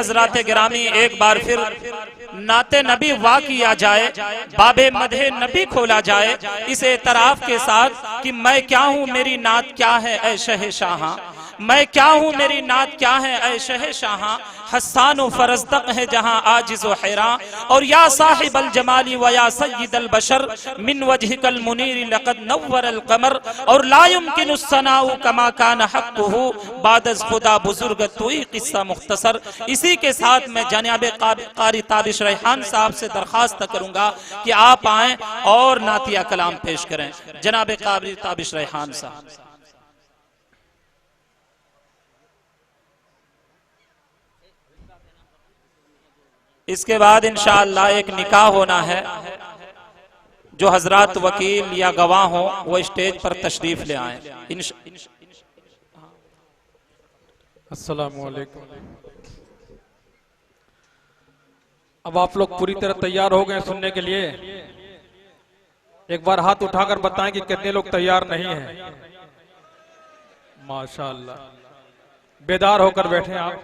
हजरात गिरामी एक बार फिर नाते नबी वाह किया जाए, बाबे मदहे नबी खोला जाए इस एतराफ के साथ कि मैं क्या हूँ, मेरी नात क्या है ऐ शह शाहा, मैं क्या हूँ, मेरी नात क्या है ऐ शह शाहा, हस्सान व फरज़दक है जहाँ आजिज़ व हैरा, और या साहिब अल जमाली व या सय्यद अल बशर मिन वजहिकल मुनीर लक़द नव्वर अल कमर, और ला युमकिनु सनाउ कमा कान हक़्क़ुहु बादज़ खुदा बुजुर्ग तोई किस्सा मुख्तसर। इसी के साथ मैं जनाब कारी ताबिश रेहान साहब से दरख्वास्त करूंगा कि आप आएँ और नातिया कलाम पेश करें। जनाब कारी ताबिश रेहान साहब। इसके बाद इंशाअल्लाह एक निकाह होना है, जो हजरात वकील या गवाह हो वो स्टेज पर तशरीफ ले आए। अस्सलामु अलैकुम। अब आप लोग पूरी तरह तैयार हो गए सुनने के लिए? एक बार हाथ उठाकर बताएं कि कितने लोग तैयार नहीं हैं। माशाअल्लाह, बेदार होकर बैठे आप।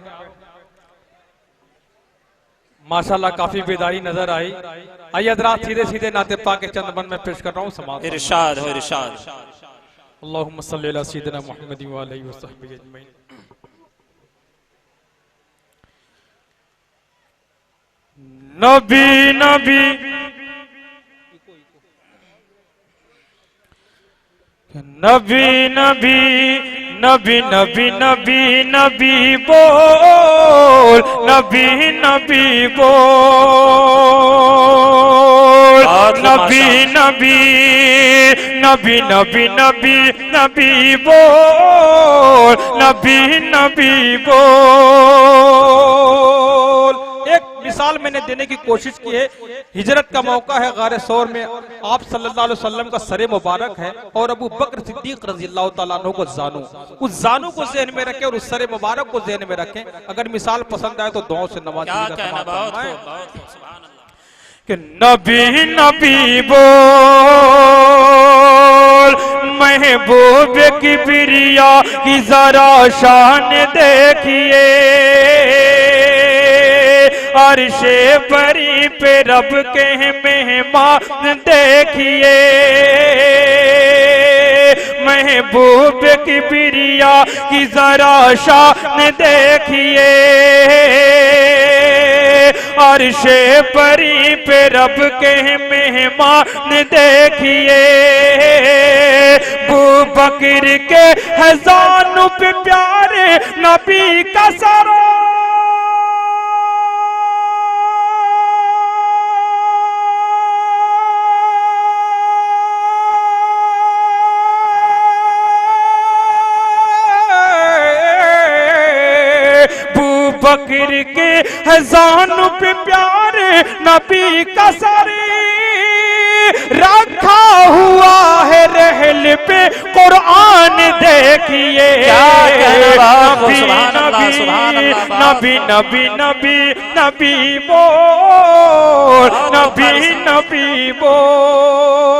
माशाअल्लाह काफी बेदारी नजर आई। आइए हज़रात सीधे सीधे नाते पाक के चंद बंद में पेश कर रहा हूँ। समाज इरशाद हो इरशाद। अल्लाहुम्मा सल्ली अला सय्यिदिना मुहम्मद व आलिहि व सहबिहि अजमईन। नबी नबी नबी नबी नबी नबी नबी नबी बोल, नबी नबी बोल, नबी नबी नबी नबी नबी नबी बोल, नबी नबी बोल। एक मिसाल मैंने देने की कोशिश की है। हिजरत का मौका है, गारे सौर में आप सल्लल्लाहु अलैहि वसल्लम का सरे मुबारक है और अबू बकर सिद्दीक रज़ियल्लाहु ताला अन्हु को जानू, उस जानू को ज़हन में रखें और उस सरे मुबारक को ज़हन में रखें। अगर मिसाल पसंद आए तो दुआओं से नवाजिएगा। कि नबी नबी बोल, महबूब की बिरिया की जरा शान देखिए, अर्शे परी पे रब के मेहमान देखिए, महबूब की बिरिया की जरा शान देखिए, अर्शे परी पे रब के मेहमान देखिए, बू बकर के हज़ानों पे प्यारे नबी का सरो, बकर के हज़ानों पे प्यारे नबी का सरी रखा हुआ है रहल पे कुरान देखिए। नबी नबी नबी नबी बोल, नबी नबी बोल।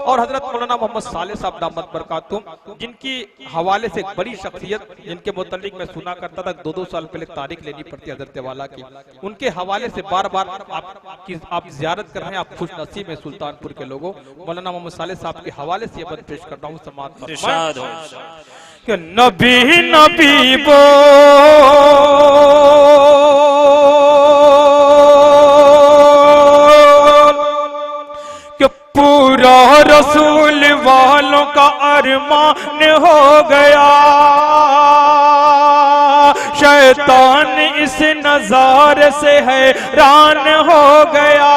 और हजरत मौलाना मोहम्मद साले साहब दामत बरकातुम, जिनकी हवाले से एक बड़ी शख्सियत जिनके मुतल्लिक मैं सुना करता था, 2-2 साल पहले तारीख लेनी पड़ती हजरत वाला की, उनके हवाले से बार बार आप जियारत कर रहे हैं। आप खुश नसीब हैं सुल्तानपुर के लोगों। मौलाना मोहम्मद साले साहब के हवाले से ये पेश कर रहा हूँ। समाज कि नबी नबी पूरा रसूल वालों का अरमान हो गया, शैतान इस नजारे से हैरान हो गया,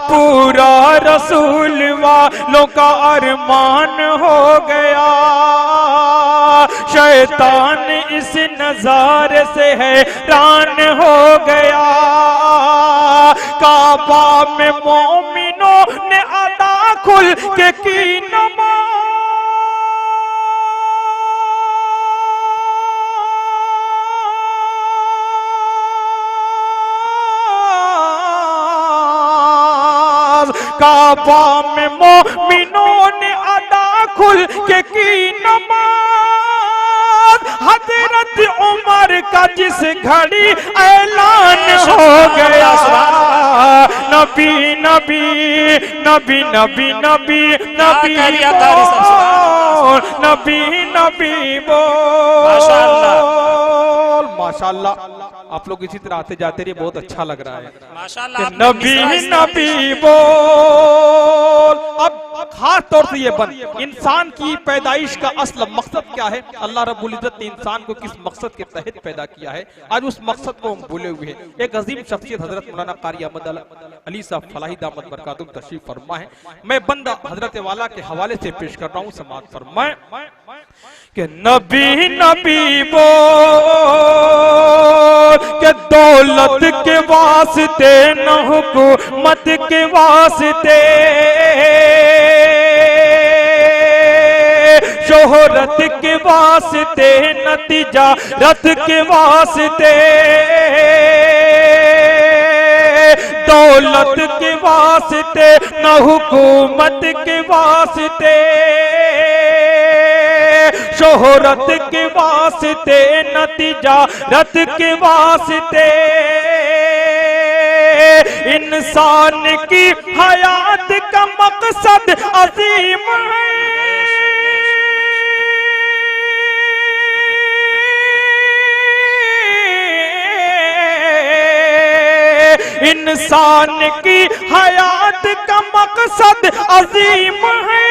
पूरा रसूल वालों का अरमान हो गया, शैतान इस नजारे से हैरान हो गया, काबा में मोमिनों ने अदा खुल के की नमाज, काबा में मोमिनों ने अदा खुल के की नमाज, हजरत उमर का जिस घड़ी ऐलान हो गया, नबी नबी नबी नबी नबी नबी बोल, नबी नबी बोल। माशाअल्लाह, आप लोग इसी तरह आते जाते रहिए, बहुत अच्छा लग रहा है माशाअल्लाह। नबी नबी बोल। अब खास तौर से ये बंद, इंसान की पैदाइश का असल मकसद क्या है, अल्लाह रब्बुल इज्जत ने इंसान को किस मकसद के तहत पैदा किया है, आज उस मकसद को हम भूले हुए हैं। एक अजीम शख्सियत हजरत मौलाना कारी अहमद अली साहब फलाही दामत बरकातुहू तशरीफ फरमा है। मैं बंदा हजरत वाला के हवाले से पेश कर रहा हूँ, समाअत फरमाए कि नबी नबी बोल के दौलत के वास्ते न हुकूमत के वास्ते, शोहरत के वास्ते न तिजारत के वास्ते, दौलत के वास्ते न हुकूमत के वास्ते, शोहरत के वास्ते न तिजारत के वास्ते, इंसान की हयात का मकसद अजीम है। इंसान की हयात का मकसद अजीम है,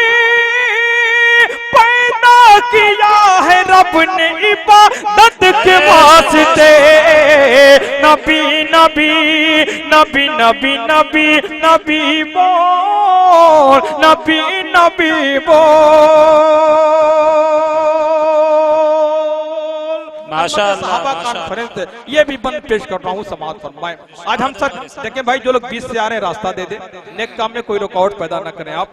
पैदा किया है रब ने इबादत के वास्ते, नबी नबी नबी नबी नबी नबी बोल, नबी नबी बोल। माशाअल्लाह। कॉन्फ्रेंस ये भी बंद पेश कर रहा हूँ, समाअत फरमाए। आज हम सब देखें भाई, जो लोग 20 से आ रहे हैं रास्ता दे दे, नेक काम में कोई रुकावट पैदा ना करें आप।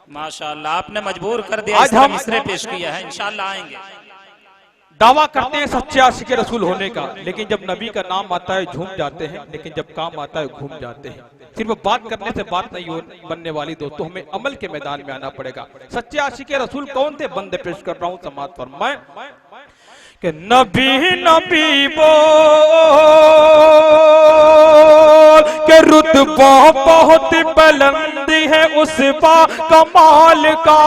माशाअल्लाह, आपने मजबूर कर दिया, आज हम मिसरे पेश किया है, इंशाअल्लाह आएंगे। दावा करते हैं सच्चे आशिक रसूल होने का, लेकिन जब नबी का नाम आता है झूम जाते हैं, लेकिन जब काम आता है घूम जाते हैं। सिर्फ बात करने से बात नहीं बनने वाली दोस्तों, हमें अमल के मैदान में आना पड़ेगा। सच्चे आशिक रसूल कौन थे, बंदे पेश कर रहा हूँ, समाअत फरमाए कि नबी नबी बोल के रुतबा बहुत बुलंद है उस बा कमाल का,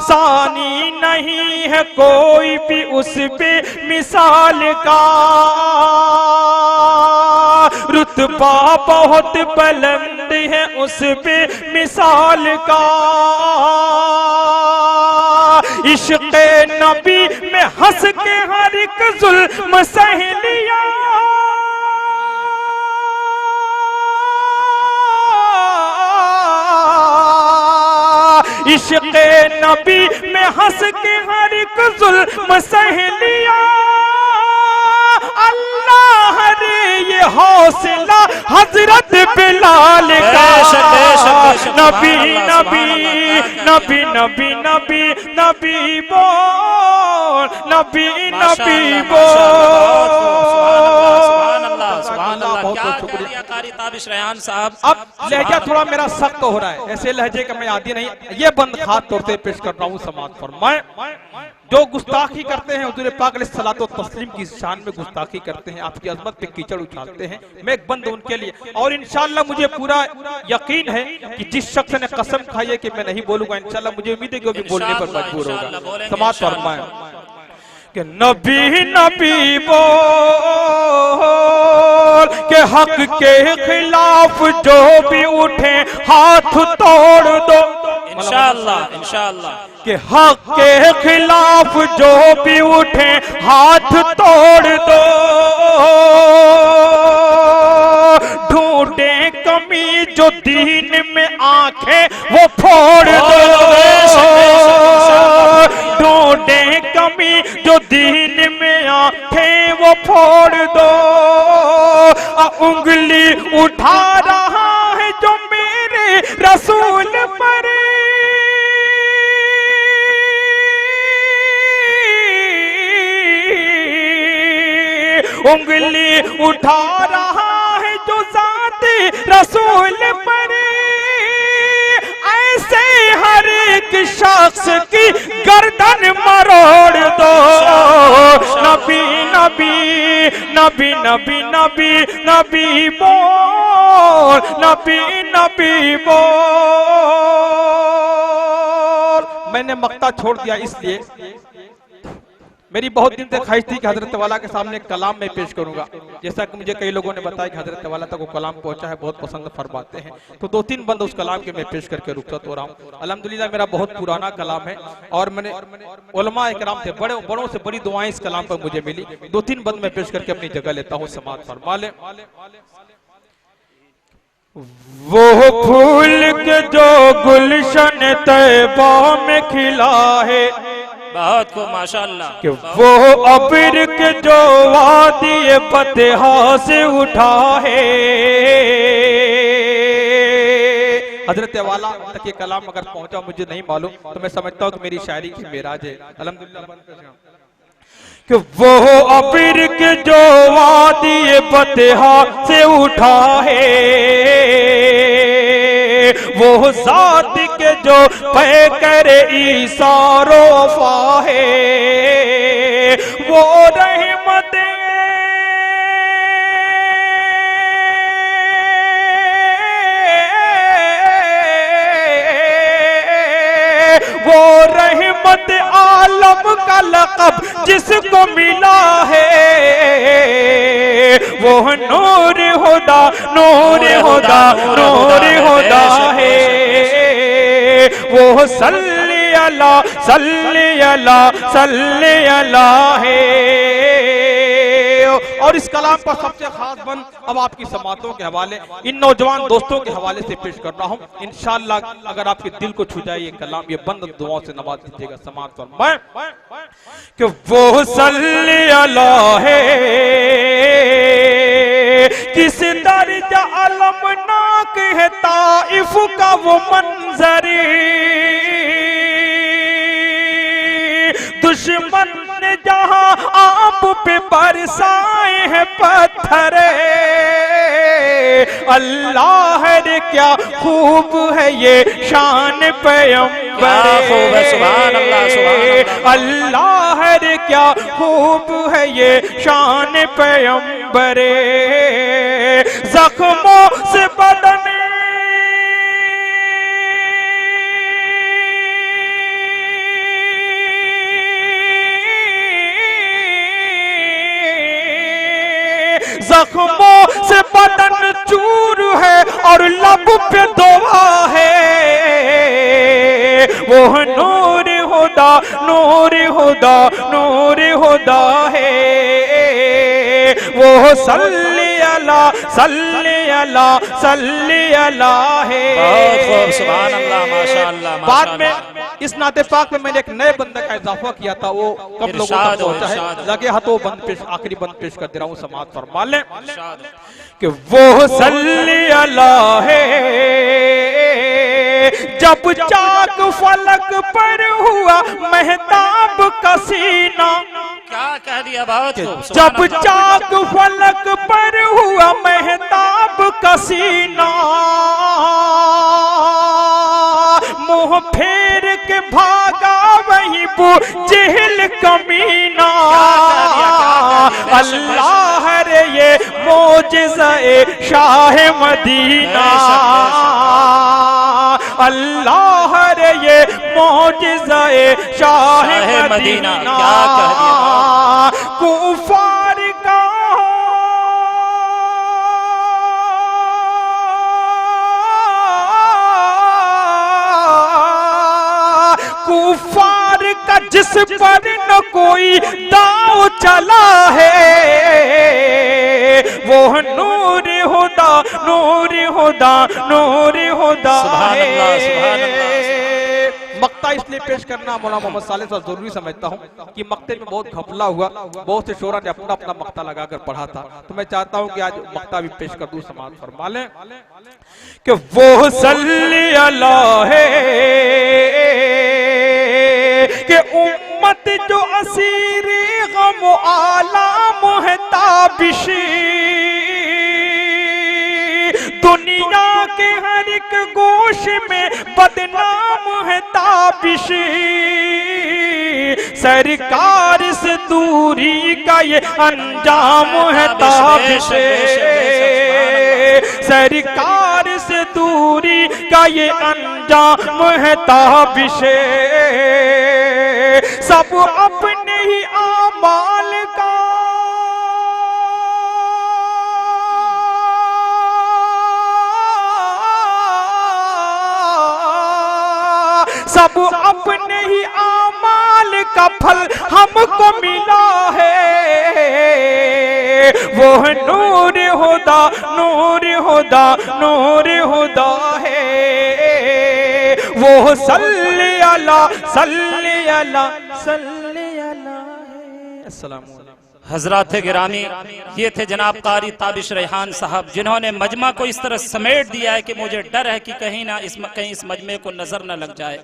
सानी नहीं है कोई भी उस पे मिसाल का, रुतबा बहुत बुलंद है उस पे मिसाल का, इश्क़ नबी में हंस के हर एक जुल्म सह लिया, इश्क़ नबी में हंस के हर एक जुल्म सह लिया, अल्लाह रे ये हौसला हजरत बिलाल का, नबी नबी नबी नबी नबी नबी बोल, नबी नबी बोल। साहब, अब लहजा थोड़ा मेरा सख्त हो रहा है, ऐसे लहजे का मैं आदी नहीं, ये बंद खास तौर से पेश कर रहा हूँ, समाअत फरमाए। जो गुस्ताखी करते हैं हुजूर पाक अलैहिस्सलातो तस्लीम की शान में गुस्ताखी करते हैं, आपकी अजमत पे कीचड़ उछालते हैं, मैं एक बंद उनके लिए, और इंशाअल्लाह मुझे पूरा यकीन है कि जिस शख्स ने कसम खाई है कि मैं नहीं बोलूंगा, इंशाअल्लाह मुझे उम्मीद है कि वो भी बोलने पर मजबूर होगा। समाअत फरमाए कि नबी नबी बोल के हक के खिलाफ जो भी उठे हाथ तोड़ दो, इंशाअल्लाह इंशाअल्लाह, कि हक के खिलाफ जो भी उठे हाथ तोड़ दो, ढूंढे कमी जो दीन में आंखें वो फोड़ दो, ढूंढे कमी जो दीन में आंखें वो फोड़ दो, उंगली उठा रहा है जो मेरे रसूल पर, उंगली उठा रहा है जो ज़ात रसूल पर, ऐसे हर एक एक शख्स की गर्दन मरोड़ दो। नबी नबी नबी नबी नबी नबी बोल, नबी नबी बोल। मैंने मक्ता छोड़ दिया इसलिए, मेरी बहुत दिन से ख्वाहिश थी कि हजरत वाला के सामने एक कलाम में पेश करूंगा। जैसा कि मुझे कई लोगों ने बताया कि हजरत वाला तक वो कलाम पहुंचा है, बहुत पसंद फरमाते हैं, तो 2-3 बंद उस कलाम के मैं पेश करके रुखसत हो रहा हूँ। अल्हम्दुलिल्लाह मेरा बहुत पुराना कलाम है और मैंने उलमा इकराम से बड़ों से बड़ी दुआएं इस कलाम पर मुझे मिली। 2-3 बंद मैं पेश करके अपनी जगह लेता हूँ, समाअत फरमा ले। वो फूल के जो गुलशन तैबा में खिला है, बहुत खूब माशाअल्लाह। कि वो अब्र के जो वादी बतहा से उठा है। हजरत वाला तक ये कलाम अगर पहुंचा मुझे नहीं मालूम, तो मैं समझता हूँ कि मेरी शायरी की मेराज है। अल्हम्दुलिल्लाह कि वो अब्र के जो वादी बतहा से उठा है, वो जात के जो पैकर इशारो वफा है, वो रहमत वो रहमत आलम का लक़ब जिसको मिला है, वो नूर हुदा नूर हुदा नूर हुदा है, वो सल्ली अला सल्ली अला सल्ली अला है। और इस कलाम पर सबसे खास बंद अब आपकी समातों के हवाले, इन नौजवान दोस्तों के हवाले से पेश कर रहा हूँ। इंशाअल्लाह अगर आपके दिल को छू जाए ये कलाम, ये बंद दुआओं से नवाज दीजिएगा। समात फरमाएं कि वो सल्ली अला है, किस दर्जा अलमनाक है ताइफ का वो मंजरी, दुश्मन ने जहां आप पे बरसाए हैं पत्थर, अल्लाह रे क्या खूब है ये शान पैगंबर, सुभान अल्लाह सुभान अल्लाह। अल्लाह रे क्या खूब है ये शान पैगंबर, जख्मों से बदन जख्मों से बदन चूर है और लब पे दुआ है, वो नूर हुदा नूर हुदा नूर हुदा है, वो सल्ली अला सल्ली अला सल्ली अला है। बहुत खूब सुभान अल्लाह माशाअल्लाह। बाद में इस नाते पाक में मैंने एक नए बंदे का इजाफा किया था, वो कब लोगों तक पहुंचा है, लगे हाथों बंद पेश आखिरी बंद पेश कर दे रहा हूँ। समाअत फरमा ले कि वो सल्ली अला है, जब चाक फलक पर हुआ महताब का सीना, क्या कह दिया, बहुत खूब। जब चाक फलक पर हुआ महताब का सीना, मुंह फेर के भागा वही वो जेल कमीना, अल्लाह रे ये मोजिज़ा-ए शाह मदीना, अल्लाह रे ये मोजिज़ा-ए शाह मदीना। क्या कह दिया, कुफार का कुफार का जिस पर न कोई दाव चला है, वो नूर हुदा नूर हुदा नूर हुदा है। मक्ता इसलिए पेश करना मौलाना मोहम्मद साले साहब जरूरी समझता हूँ कि मक्ते में बहुत घपला हुआ, बहुत से शोरा ने अपना अपना मक्ता लगाकर पढ़ा था, तो मैं चाहता हूँ कि आज मक्ता भी पेश कर दूं। समाअत फरमा लें कि वो सल्ली अला है, कि उम्मत जो असीरी गम आलाम है ताबिशी, दुनिया के हर एक गोश में बदनाम है ताबिश, सरकार से दूरी का ये अंजाम है ताबिश, सरकार से दूरी का ये अंजाम है ताबिश। सब अपने ही आमाल का सब अपने ही आमाल का फल हमको मिला है, वो नूर हुदा नूर हुदा नूर हुदा है, वो सल्ली अला सल्ली अला सल्ली अला है। अस्सलाम वालेकुम। हजरात गिरामी, ये थे जनाब कारी ताबिश रेहान साहब, जिन्होंने मजमा को इस तरह समेट दिया है कि मुझे डर है कि कहीं इस मजमे को नजर न लग जाए।